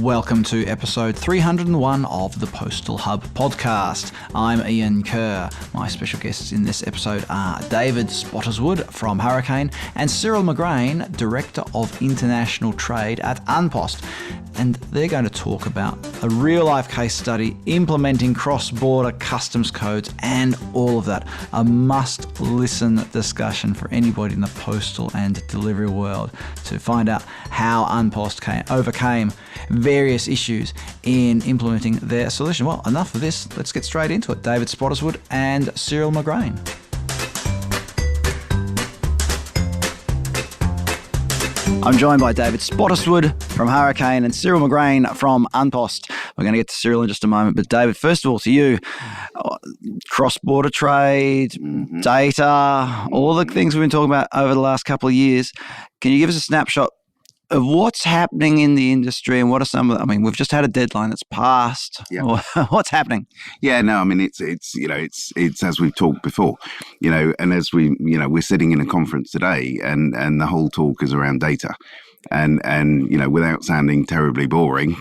Welcome to episode 301 of the Postal Hub podcast. I'm Ian Kerr. My special guests in this episode are David Spottiswood from Hurricane and Cyril McGrane, Director of International Trade at Unpost. And they're going to talk about a real-life case study implementing cross-border customs codes and all of that. A must-listen discussion for anybody in the postal and delivery world to find out how Unpost overcame various issues in implementing their solution. Well, enough of this. Let's get straight into it. David Spottiswood and Cyril McGrane. I'm joined by David Spottiswood from Hurricane and Cyril McGrane from Unpost. We're going to get to Cyril in just a moment. But David, first of all, to you, cross-border trade, data, all the things we've been talking about over the last couple of years. Can you give us a snapshot of what's happening in the industry and what are some of the, I mean, we've just had a deadline that's passed. Yeah. What's happening? Yeah, no, I mean, it's as we've talked before, and as we're sitting in a conference today and the whole talk is around data. And without sounding terribly boring,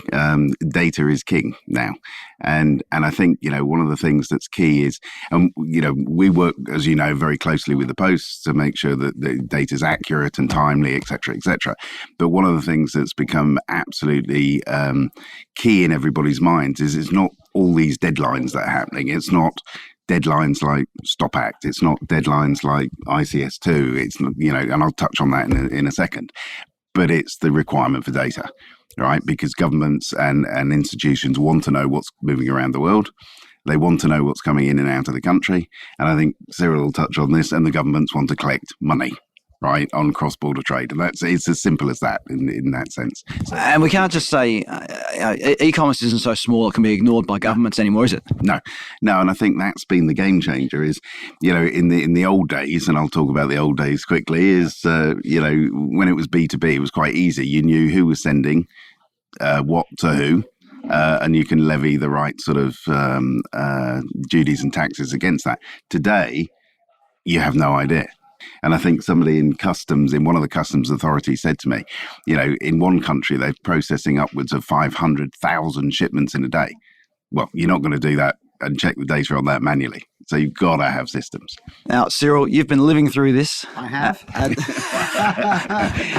data is king now. And I think, one of the things that's key is, we work, as you know, very closely with the Post to make sure that the data is accurate and timely, et cetera, et cetera. But one of the things that's become absolutely key in everybody's minds is it's not all these deadlines that are happening. It's not deadlines like Stop Act. It's not deadlines like ICS2. It's not, and I'll touch on that in a second. But it's the requirement for data, right? Because governments and institutions want to know what's moving around the world. They want to know what's coming in and out of the country. And I think Cyril will touch on this, and the governments want to collect money, right, on cross-border trade. And it's as simple as that in that sense. So, and we can't just say e-commerce isn't so small it can be ignored by governments anymore, is it? No. And I think that's been the game changer is, in the old days, and I'll talk about the old days quickly, is, when it was B2B, it was quite easy. You knew who was sending what to who. And you can levy the right sort of duties and taxes against that. Today, you have no idea. And I think somebody in one of the customs authorities said to me, in one country, they're processing upwards of 500,000 shipments in a day. Well, you're not going to do that and check the data on that manually. So you've got to have systems. Now, Cyril, you've been living through this. I have.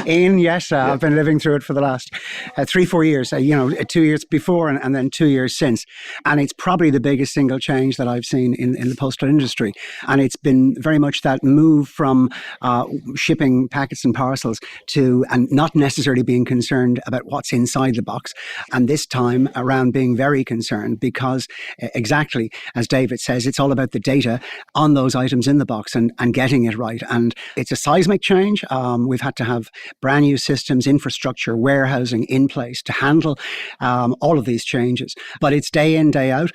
Ian, yes, I've been living through it for the last 3-4 years, 2 years before and then 2 years since. And it's probably the biggest single change that I've seen in the postal industry. And it's been very much that move from shipping packets and parcels and not necessarily being concerned about what's inside the box. And this time around being very concerned because exactly as David says, it's all about the data on those items in the box and getting it right. And it's a seismic change. We've had to have brand new systems, infrastructure, warehousing in place to handle all of these changes. But it's day in, day out.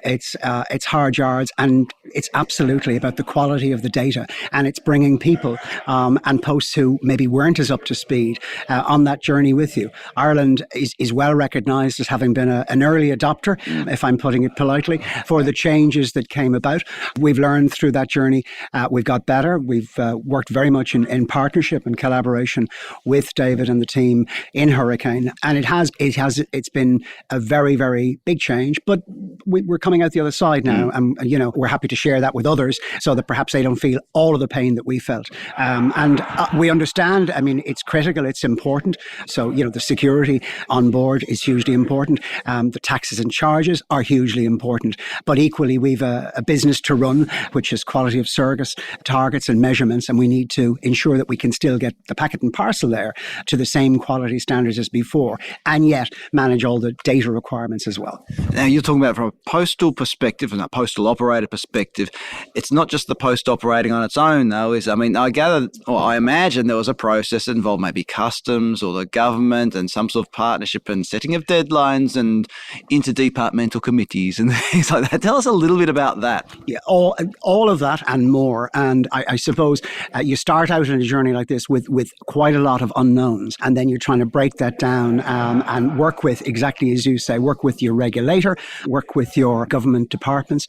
It's hard yards, and it's absolutely about the quality of the data. And it's bringing people and posts who maybe weren't as up to speed on that journey with you. Ireland is well recognised as having been an early adopter, if I'm putting it politely, for the changes that came about. We've learned through that journey. We've got better. We've worked very much in partnership and collaboration with David and the team in Hurricane. And it's been a very, very big change, but we're coming out the other side now. And, we're happy to share that with others so that perhaps they don't feel all of the pain that we felt. And we understand, it's critical, it's important. So, the security on board is hugely important. The taxes and charges are hugely important. But equally, we've a business to run, which is quality of service, targets and measurements, and we need to ensure that we can still get the packet and parcel there to the same quality standards as before, and yet manage all the data requirements as well. Now, you're talking about from a postal perspective and a postal operator perspective. It's not just the post operating on its own, though, I imagine there was a process that involved maybe customs or the government and some sort of partnership and setting of deadlines and interdepartmental committees and things like that. Tell us a little bit about that. that? Yeah, all of that and more. And I suppose you start out in a journey like this with quite a lot of unknowns, and then you're trying to break that down and work with, exactly as you say, work with your regulator, work with your government departments,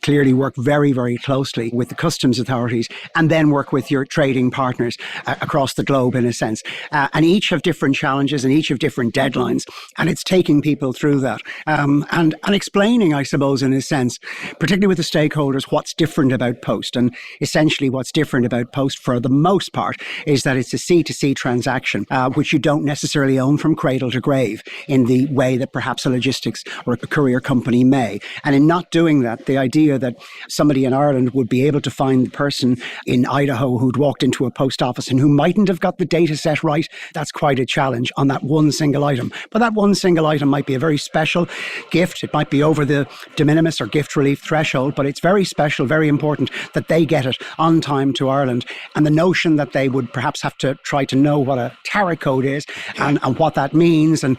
clearly work very, very closely with the customs authorities, and then work with your trading partners across the globe, in a sense. And each have different challenges and each have different deadlines. And it's taking people through that and explaining, I suppose, in a sense, particularly with the stakeholders, what's different about Post. And essentially what's different about Post for the most part is that it's a C2C transaction, which you don't necessarily own from cradle to grave in the way that perhaps a logistics or a courier company may. And in not doing that, the idea that somebody in Ireland would be able to find the person in Idaho who'd walked into a post office and who mightn't have got the data set right, that's quite a challenge on that one single item. But that one single item might be a very special gift. It might be over the de minimis or gift relief threshold, but it's very special, very important that they get it on time to Ireland. And the notion that they would perhaps have to try to know what a tariff code is and what that means and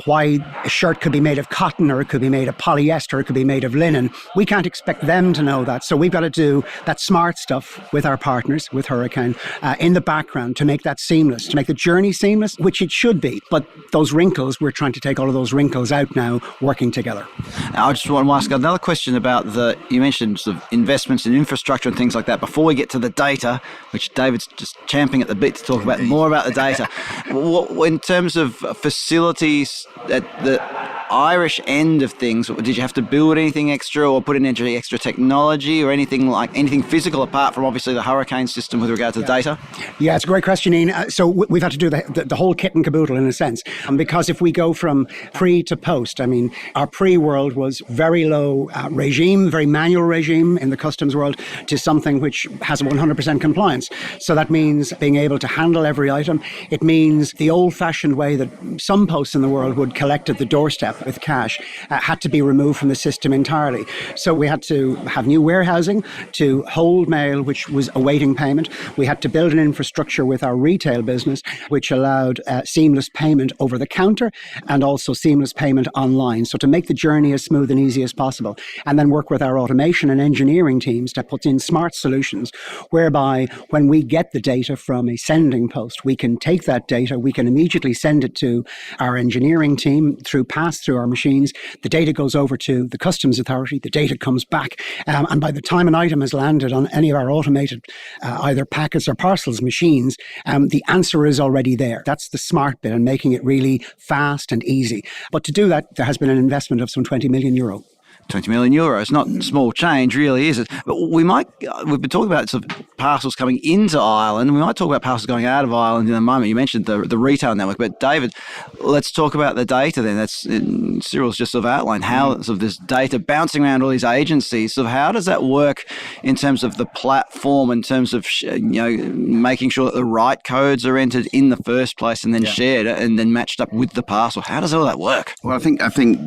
why a shirt could be made of cotton or it could be made of polyester, it could be made of linen. We can't expect them to know that. So we've got to do that smart stuff with our partners, with Hurricane, in the background to make that seamless, to make the journey seamless, which it should be. But those wrinkles, we're trying to take all of those wrinkles out now, working together. Now, I just want to ask another question about you mentioned sort of investments in infrastructure and things like that. Before we get to the data, which David's just champing at the bit to talk about more about the data, in terms of facilities at the Irish end of things, did you have to build anything extra or put in any extra technology or anything physical apart from obviously the Hurricane system with regard to data? Yeah, it's a great question, Ian. So we've had to do the whole kit and caboodle in a sense. Because if we go from pre to post, I mean, our pre-world was very low regime, very manual regime in the customs world to something which has 100% compliance. So that means being able to handle every item. It means the old-fashioned way that some posts in the world would collect at the doorstep with cash had to be removed from the system entirely. So we had to have new warehousing to hold mail, which was awaiting payment. We had to build an infrastructure with our retail business, which allowed seamless payment over the counter and also seamless payment online. So to make the journey as smooth and easy as possible. And then work with our automation and engineering teams to put in smart solutions, whereby when we get the data from a sending post, we can take that data, we can immediately send it to our engineering team through pass-through our machines. The data goes over to the customs authority. The data comes back. And by the time an item has landed on any of our automated either packets or parcels machines, the answer is already there. That's the smart bit and making it really fast and easy. But to do that, there has been an investment of some 20 million euro. 20 million euros, not small change, really, is it? But we've been talking about sort of parcels coming into Ireland. We might talk about parcels going out of Ireland in a moment. You mentioned the retail network, but David, let's talk about the data then. Cyril's just sort of outlined how sort of this data bouncing around all these agencies. So how does that work in terms of the platform, in terms of making sure that the right codes are entered in the first place and then shared and then matched up with the parcel? How does all that work? Well, I think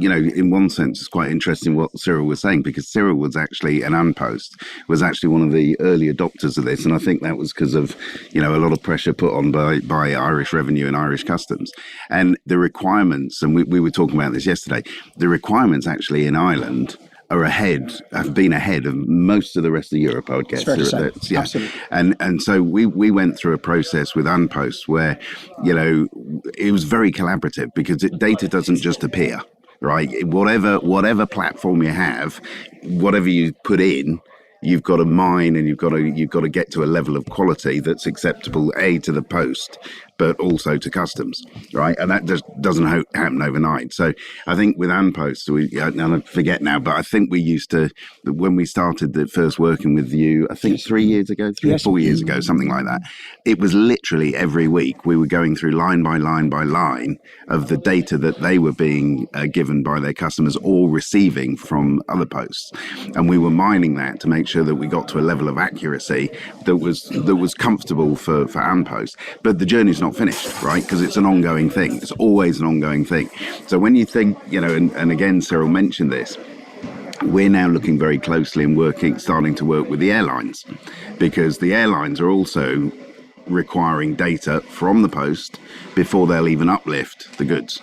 in one sense it's quite interesting what Cyril was saying, because Cyril was actually, and Unpost was actually one of the early adopters of this, and I think that was because of a lot of pressure put on by Irish Revenue and Irish Customs, and the requirements, and we were talking about this yesterday, the requirements actually in Ireland have been ahead of most of the rest of Europe, I would guess. Absolutely. And so we went through a process with Unpost where it was very collaborative, because data doesn't just appear. Right, whatever platform you have, whatever you put in, you've got to mine, and you've got to get to a level of quality that's acceptable to the post, but also to customs, right? And that just doesn't happen overnight. So I think with Unpost, and I forget now, but I think we used to, when we started first working with you, I think 3 years ago, 4 years ago, something like that, it was literally every week we were going through line by line by line of the data that they were being given by their customers or receiving from other posts. And we were mining that to make sure that we got to a level of accuracy that was comfortable for Unpost. But the journey's not finished, right? Because it's an ongoing thing. It's always an ongoing thing. So when you think, and again, Cyril mentioned this, we're now looking very closely and starting to work with the airlines, because the airlines are also requiring data from the post before they'll even uplift the goods,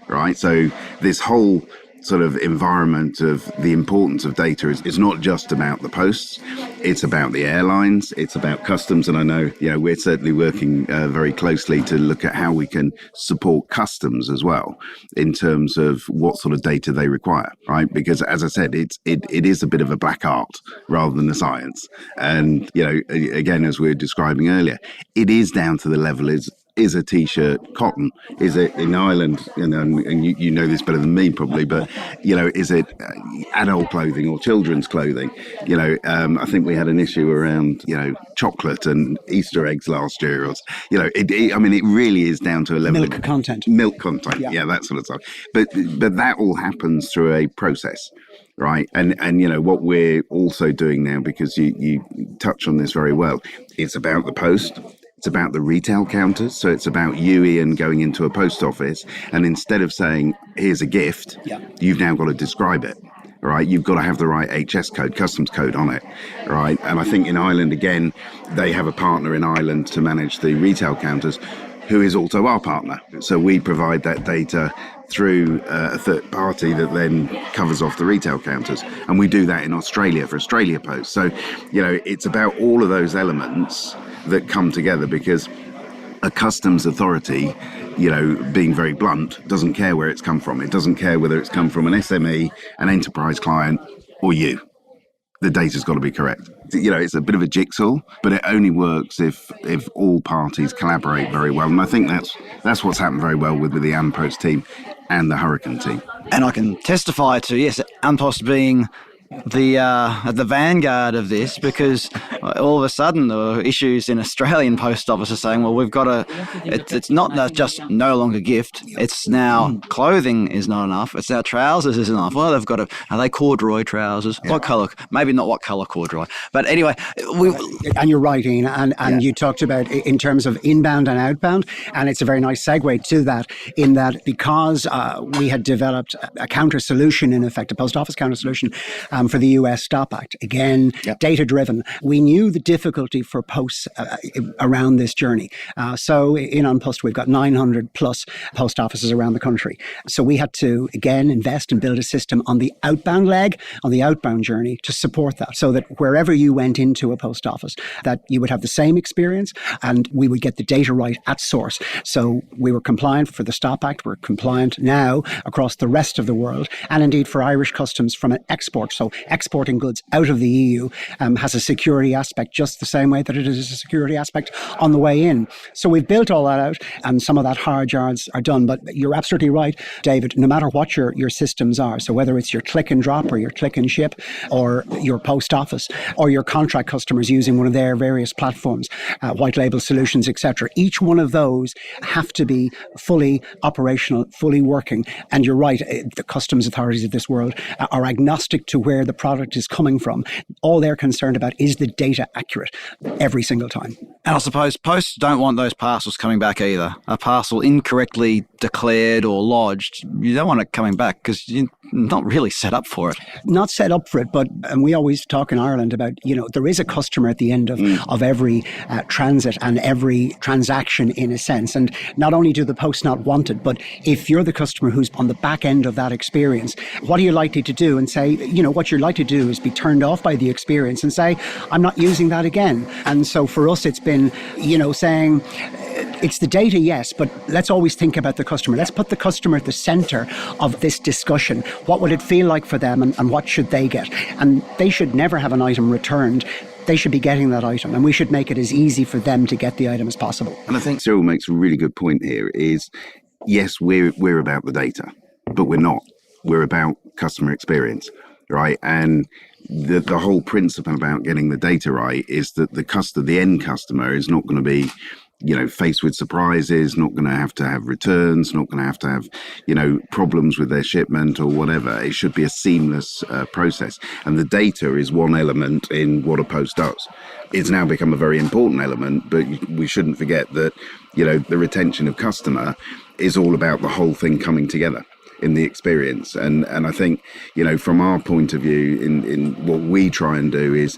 right? So this whole sort of environment of the importance of data is not just about the posts, it's about the airlines, it's about customs. And I know, we're certainly working very closely to look at how we can support customs as well in terms of what sort of data they require, right? Because as I said, it is a bit of a black art rather than a science. And, again, as we were describing earlier, it is down to the level is a t-shirt cotton? Is it in Ireland, and you know this better than me probably, but, is it adult clothing or children's clothing? I think we had an issue around, chocolate and Easter eggs last year. It really is down to a level milk content. Milk content, yeah, that sort of stuff. But that all happens through a process. Right. And what we're also doing now, because you touch on this very well, it's about the post. It's about the retail counters. So it's about you, Ian, going into a post office. And instead of saying, here's a gift, you've now got to describe it. Right. You've got to have the right HS code, customs code on it. Right. And I think in Ireland, again, they have a partner in Ireland to manage the retail counters who is also our partner. So we provide that data through a third party that then covers off the retail counters. And we do that in Australia for Australia Post. So, it's about all of those elements that come together, because a customs authority, being very blunt, doesn't care where it's come from. It doesn't care whether it's come from an SME, an enterprise client, or you. The data's got to be correct. It's a bit of a jigsaw, but it only works if all parties collaborate very well. And I think that's what's happened very well with the Ampost team and the Hurricane team. And I can testify to, yes, Ampost being the vanguard of this, because all of a sudden there were issues in Australian post offices saying, well, we've got to, it's not that just no longer gift, it's now clothing is not enough, it's now trousers is enough. Well, they've got to, are they corduroy trousers? Yeah. What colour? Maybe not what colour corduroy. But anyway. And you're right, Ian, and you talked about in terms of inbound and outbound, and it's a very nice segue to that, in that because we had developed a counter solution, in effect, a post office counter solution, for the US Stop Act. Again, data-driven. We knew the difficulty for posts around this journey. So in OnPost, we've got 900 plus post offices around the country. So we had to, again, invest and build a system on the outbound leg, on the outbound journey, to support that, so that wherever you went into a post office, that you would have the same experience and we would get the data right at source. So we were compliant for the Stop Act. We're compliant now across the rest of the world, and indeed for Irish customs from an export. So exporting goods out of the EU has a security aspect just the same way that it is a security aspect on the way in. So we've built all that out, and some of that hard yards are done. But you're absolutely right, David, no matter what your systems are, so whether it's your click and drop or your click and ship or your post office or your contract customers using one of their various platforms, white label solutions, etc., each one of those have to be fully operational, fully working. And you're right, the customs authorities of this world are agnostic to where the product is coming from. All they're concerned about is the data accurate every single time. And I suppose posts don't want those parcels coming back either. A parcel incorrectly declared or lodged, you don't want it coming back because you're not really set up for it. Not set up for it, but and we always talk in Ireland about, there is a customer at the end of every transit and every transaction, in a sense. And not only do the posts not want it, but if you're the customer who's on the back end of that experience, what are you likely to do? And say, what you're likely to do is be turned off by the experience and say, I'm not using that again. And so for us, it's been, saying, it's the data, yes, but let's always think about the customer. Let's put the customer at the center of this discussion. What would it feel like for them, and what should they get? And they should never have an item returned. They should be getting that item, and we should make it as easy for them to get the item as possible. And I think Cyril makes a really good point here is, yes, we're about the data, but we're not. We're about customer experience, right? And the whole principle about getting the data right is that the end customer is not going to be, faced with surprises, not going to have returns, not going to have, problems with their shipment or whatever. It should be a seamless process. And the data is one element in what a post does. It's now become a very important element, but we shouldn't forget that, the retention of customer is all about the whole thing coming together in the experience. And I think, from our point of view, in what we try and do is,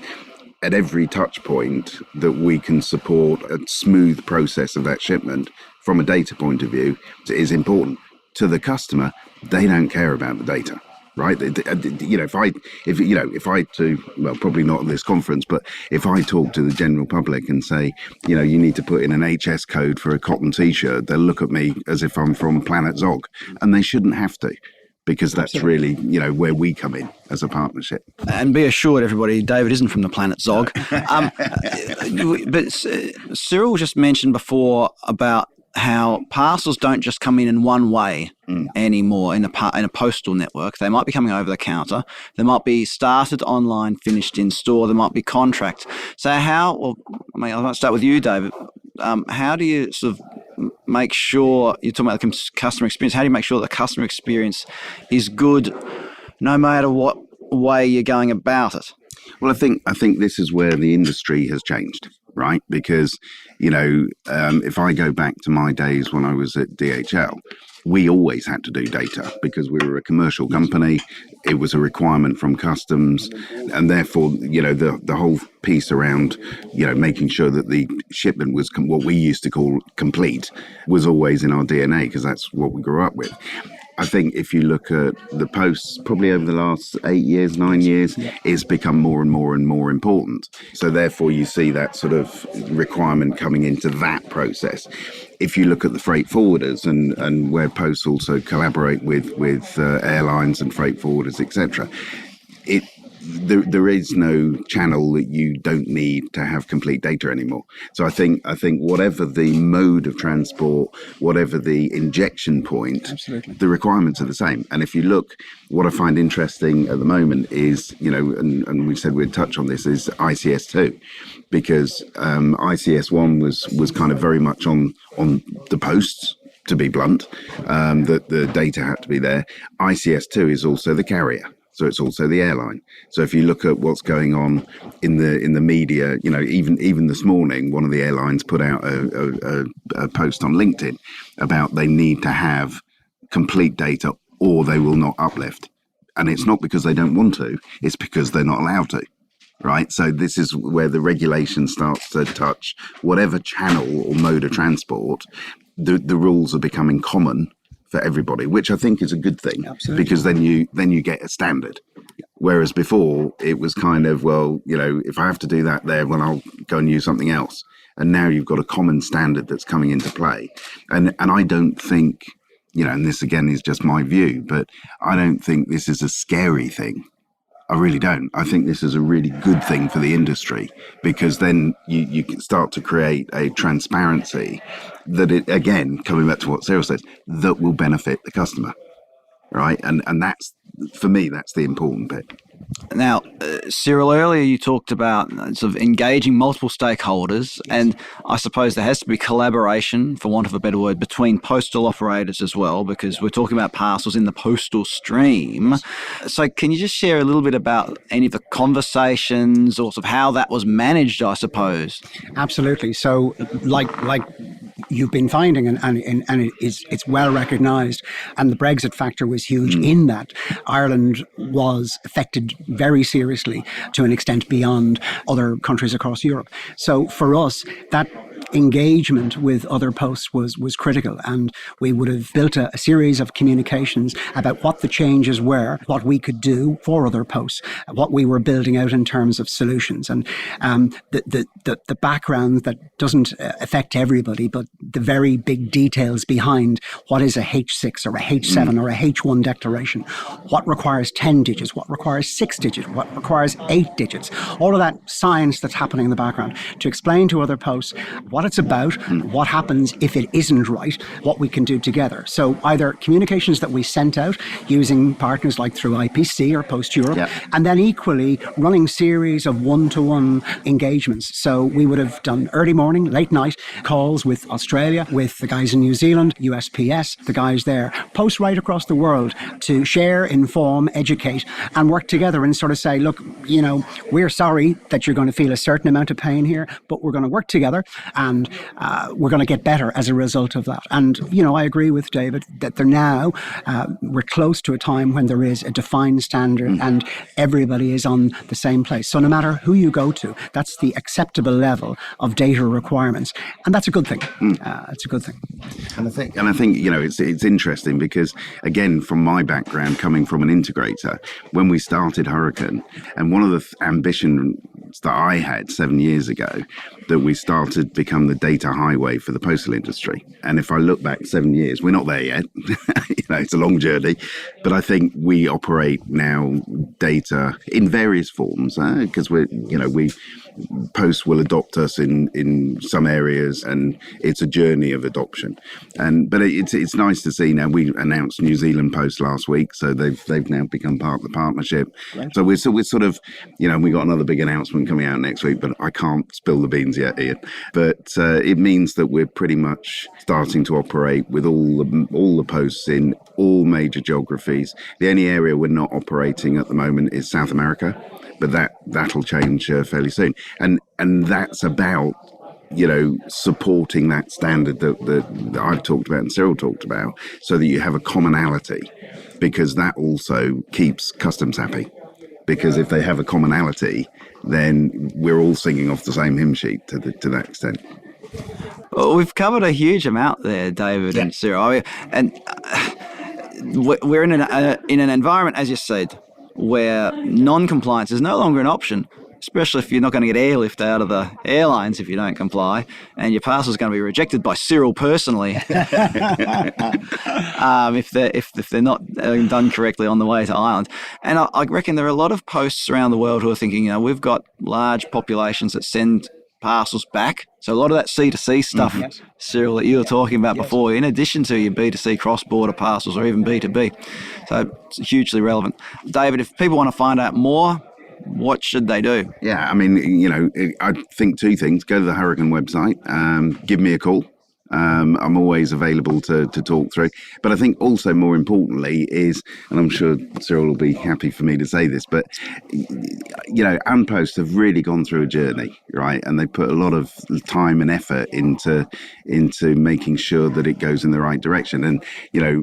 at every touch point that we can support a smooth process of that shipment from a data point of view is important. To the customer, they don't care about the data. right? If I probably not at this conference, but if I talk to the general public and say, you need to put in an HS code for a cotton t-shirt, they'll look at me as if I'm from Planet Zog, and they shouldn't have to, because that's really, where we come in as a partnership. And be assured, everybody, David isn't from the Planet Zog. But Cyril just mentioned before about how parcels don't just come in one way anymore in a postal network. They might be coming over the counter. They might be started online, finished in store. There might be contract. So I might start with you, David. How do you sort of make sure, you're talking about the customer experience, how do you make sure the customer experience is good no matter what way you're going about it? Well, I think this is where the industry has changed, right? Because, if I go back to my days when I was at DHL, we always had to do data because we were a commercial company. It was a requirement from customs, and therefore, the whole piece around, making sure that the shipment was what we used to call complete was always in our DNA, because that's what we grew up with. I think if you look at the posts, probably over the last 9 years, it's become more and more and more important. So therefore, you see that sort of requirement coming into that process. If you look at the freight forwarders and where posts also collaborate with airlines and freight forwarders, etc., there is no channel that you don't need to have complete data anymore. So I think whatever the mode of transport, whatever the injection point, absolutely, the requirements are the same. And if you look, what I find interesting at the moment is, and we said we'd touch on this, is ICS2, because ICS1 was kind of very much on the posts, to be blunt, that the data had to be there. ICS2 is also the carrier. So it's also the airline. So if you look at what's going on in the media, even this morning, one of the airlines put out a post on LinkedIn about they need to have complete data or they will not uplift. And it's not because they don't want to, it's because they're not allowed to. Right. So this is where the regulation starts to touch whatever channel or mode of transport. The rules are becoming common for everybody, which I think is a good thing. Absolutely. Because then you get a standard. Whereas before it was kind of, if I have to do that there, well, I'll go and use something else. And now you've got a common standard that's coming into play. And I don't think, and this again is just my view, but I don't think this is a scary thing. I really don't. I think this is a really good thing for the industry, because then you can start to create a transparency that, it, again, coming back to what Cyril says, that will benefit the customer, right? And that's, for me, that's the important bit. Now, Cyril, earlier you talked about sort of engaging multiple stakeholders, and I suppose there has to be collaboration, for want of a better word, between postal operators as well, because we're talking about parcels in the postal stream. So can you just share a little bit about any of the conversations or sort of how that was managed, I suppose? Absolutely. So like you've been finding, and it's well recognised, and the Brexit factor was huge in that Ireland was affected very seriously to an extent beyond other countries across Europe. So for us, that engagement with other posts was critical, and we would have built a series of communications about what the changes were, what we could do for other posts, what we were building out in terms of solutions, and the background that doesn't affect everybody, but the very big details behind what is a H6 or a H7 or a H1 declaration, what requires 10 digits, what requires 6 digits, what requires 8 digits, all of that science that's happening in the background, to explain to other posts what it's about, what happens if it isn't right, what we can do together. So either communications that we sent out using partners like through IPC or Post Europe, and then equally running series of one-to-one engagements. So we would have done early morning, late night calls with Australia, with the guys in New Zealand, USPS, the guys there, posts right across the world to share, inform, educate, and work together and sort of say, look, we're sorry that you're going to feel a certain amount of pain here, but we're going to work together. And and we're going to get better as a result of that. And, I agree with David that we're close to a time when there is a defined standard and everybody is on the same place. So no matter who you go to, that's the acceptable level of data requirements. And that's a good thing. It's a good thing. And I think it's interesting because, again, from my background, coming from an integrator, when we started Hurricane, and one of the ambitions that I had 7 years ago, that we started to become the data highway for the postal industry. And if I look back 7 years, we're not there yet. It's a long journey, but I think we operate now data in various forms because Post will adopt us in some areas, and it's a journey of adoption. But it's nice to see now. We announced New Zealand Post last week, so they've now become part of the partnership. Right. So we're sort of, we got another big announcement coming out next week, but I can't spill the beans yet, Ian. But it means that we're pretty much starting to operate with all the posts in all major geographies. The only area we're not operating at the moment is South America, but that'll change fairly soon. And that's about supporting that standard that I've talked about and Cyril talked about, so that you have a commonality, because that also keeps customs happy. Because if they have a commonality, then we're all singing off the same hymn sheet to that extent. Well, we've covered a huge amount there, David and Cyril. We're in an environment, as you said, where non-compliance is no longer an option, especially if you're not going to get airlift out of the airlines if you don't comply, and your parcel is going to be rejected by Cyril personally if they're not done correctly on the way to Ireland. And I reckon there are a lot of posts around the world who are thinking, we've got large populations that send parcels back. So a lot of that C2C stuff, Cyril, that you were talking about before, in addition to your B2C cross-border parcels or even B2B. So it's hugely relevant. David, if people want to find out more, what should they do? Yeah, I think two things. Go to the Hurricane website, give me a call. I'm always available to talk through. But I think also more importantly is, and I'm sure Cyril will be happy for me to say this, but, Unpost have really gone through a journey, right? And they put a lot of time and effort into making sure that it goes in the right direction. And,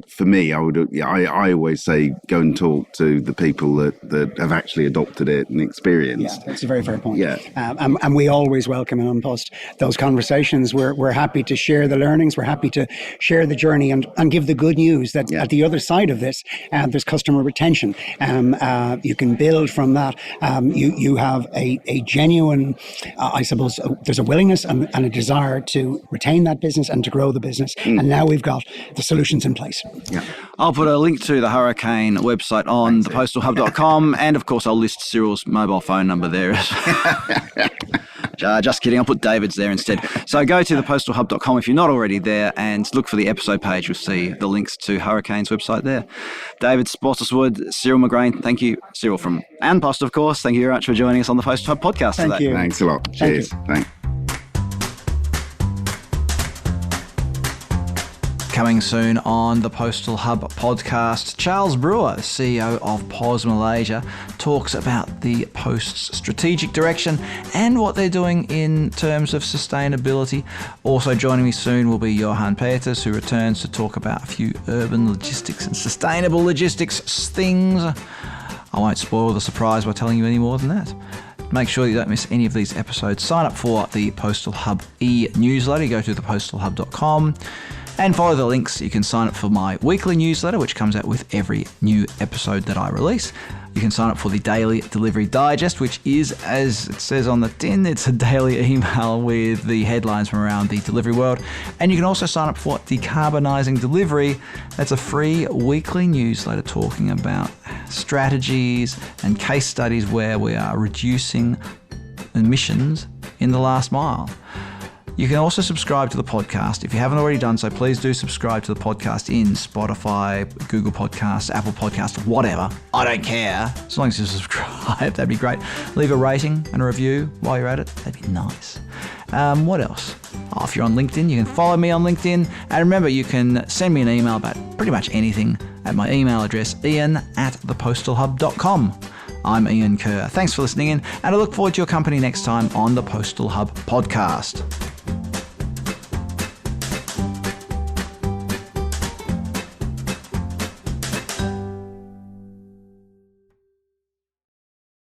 for me, I always say go and talk to the people that have actually adopted it and experienced. Yeah, that's a very fair point. Yeah. And we always welcome in Unpost those conversations. We're happy to share the learnings. We're happy to share the journey and give the good news that at the other side of this, there's customer retention. You can build from that. You have a genuine, I suppose, there's a willingness and a desire to retain that business and to grow the business. And now we've got the solutions in place. Yeah. I'll put a link to the Hurricane website on thepostalhub.com, and of course I'll list Cyril's mobile phone number there. Just kidding, I'll put David's there instead. So go to thepostalhub.com if you're not already there, and look for the episode page. You'll see the links to Hurricane's website there. David Spottiswood, Cyril McGrane, thank you. Cyril from Post, of course. Thank you very much for joining us on the Postal Hub podcast today. Thank you. Thanks a lot. Cheers. Thanks. Coming soon on the Postal Hub podcast, Charles Brewer, the CEO of POS Malaysia, talks about the Post's strategic direction and what they're doing in terms of sustainability. Also joining me soon will be Johan Peters, who returns to talk about a few urban logistics and sustainable logistics things. I won't spoil the surprise by telling you any more than that. Make sure you don't miss any of these episodes. Sign up for the Postal Hub e-newsletter. Go to thepostalhub.com. And follow the links. You can sign up for my weekly newsletter, which comes out with every new episode that I release. You can sign up for the Daily Delivery Digest, which is, as it says on the tin, it's a daily email with the headlines from around the delivery world. And you can also sign up for Decarbonising Delivery. That's a free weekly newsletter talking about strategies and case studies where we are reducing emissions in the last mile. You can also subscribe to the podcast. If you haven't already done so, please do subscribe to the podcast in Spotify, Google Podcasts, Apple Podcasts, whatever. I don't care. As long as you subscribe, that'd be great. Leave a rating and a review while you're at it. That'd be nice. What else? Oh, if you're on LinkedIn, you can follow me on LinkedIn. And remember, you can send me an email about pretty much anything at my email address, ian@thepostalhub.com. I'm Ian Kerr. Thanks for listening in, and I look forward to your company next time on the Postal Hub podcast.